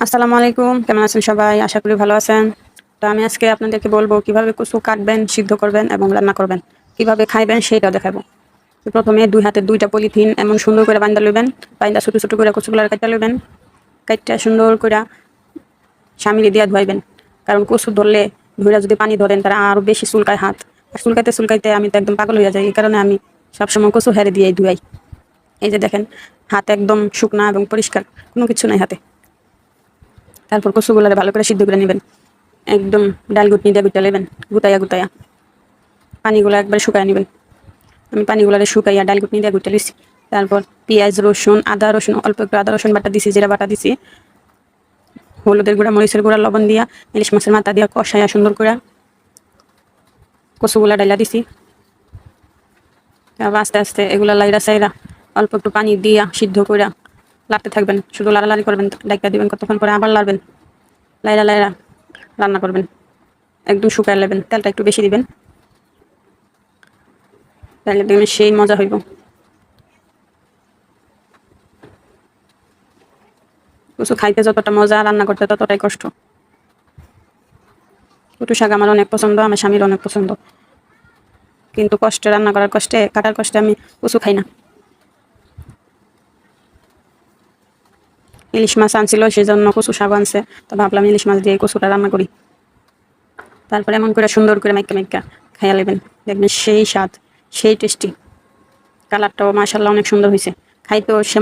আসসালামু আলাইকুম, কেমন আছেন সবাই? আশা করি ভালো আছেন। তো আমি আজকে আপনাদেরকে বলবো কিভাবে কচু কাটবেন, সিদ্ধ করবেন এবং রান্না করবেন। কিভাবে খাইবেন সেইটাও দেখাবো। তো প্রথমে ২ হাতে ২টা পলিথিন এমন সুন্দর করে বাইন্দা লইবেন। বাইন্দা ছোট, ছোট করে কচুগুলা কাইটা লইবেন। কাইট্টা সুন্দর কইরা শামিলি দিয়া ধুয়াইবেন। কারণ কচু ধরলে ধইরা যদি পানি ধরেন তারা আরো বেশি চুলকায় হাত। আর চুলকাইতে, চুলকাইতে আমি তো একদম পাগল হইয়া যাই। এই কারণে আমি সবসময় কচু হেরে দিয়েই ধুয়াই। এই যে দেখেন, হাত একদম শুকনা এবং পরিষ্কার। কোনো কিছু নাই হাতে। তারপর কচুগুলারে ভালো করে সিদ্ধ করে নিবেন। একদম ডাল ঘুটনি দিয়ে গুইটা নেবেন, গুতাইয়া গুতাইয়া পানিগুলো একবারে শুকায় নেবেন। আমি পানিগুলারে শুকাইয়া ডাল ঘুটনি দিয়ে গুইটা লিছি। তারপর পেঁয়াজ, রসুন, আদা রসুন, অল্প একটু আদা রসুন বাটা দিছি, জিরা বাটা দিছি, হলুদের গুঁড়া, মরিচের গুঁড়া, লবণ দিয়া ইলিশ মাছের মাথা দিয়া কষাইয়া সুন্দর করে কচুগুলা ডাইলা দিছি। তারপর আস্তে আস্তে এগুলা লাইরা সাইরা অল্প একটু পানি দিয়া সিদ্ধ করে লাড়তে থাকবেন। শুধু লাড়ালাড়ি করবেন, ডাইকা দিবেন, কতক্ষণ পরে আবার লাড়বেন। লাইরা লাইরা রান্না করবেন। একদম শুকায় নেবেন, তেলটা একটু বেশি দিবেন, তাহলে দেখবেন সেই মজা হইব। কচু খাইতে যতটা মজা, রান্না করতে ততটাই কষ্ট। কচু শাক আমার অনেক পছন্দ, আমার স্বামীর অনেক পছন্দ, কিন্তু কষ্টে রান্না করার কষ্টে, কাটার কষ্টে আমি কচু খাই না। ইলিশ মাছ আনছিল, সেই জন্য কচু শাক আনছে, তো ভাবলাম ইলিশ মাছ দিয়ে কচুটা রান্না করি। তারপরে এমন করে সুন্দর করে মাইকা মাইকা খাইয়া নেবেন, দেখবেন সেই স্বাদ, সেই টেস্টি। কালারটাও মাশাআল্লাহ অনেক সুন্দর হয়েছে, খাইতেও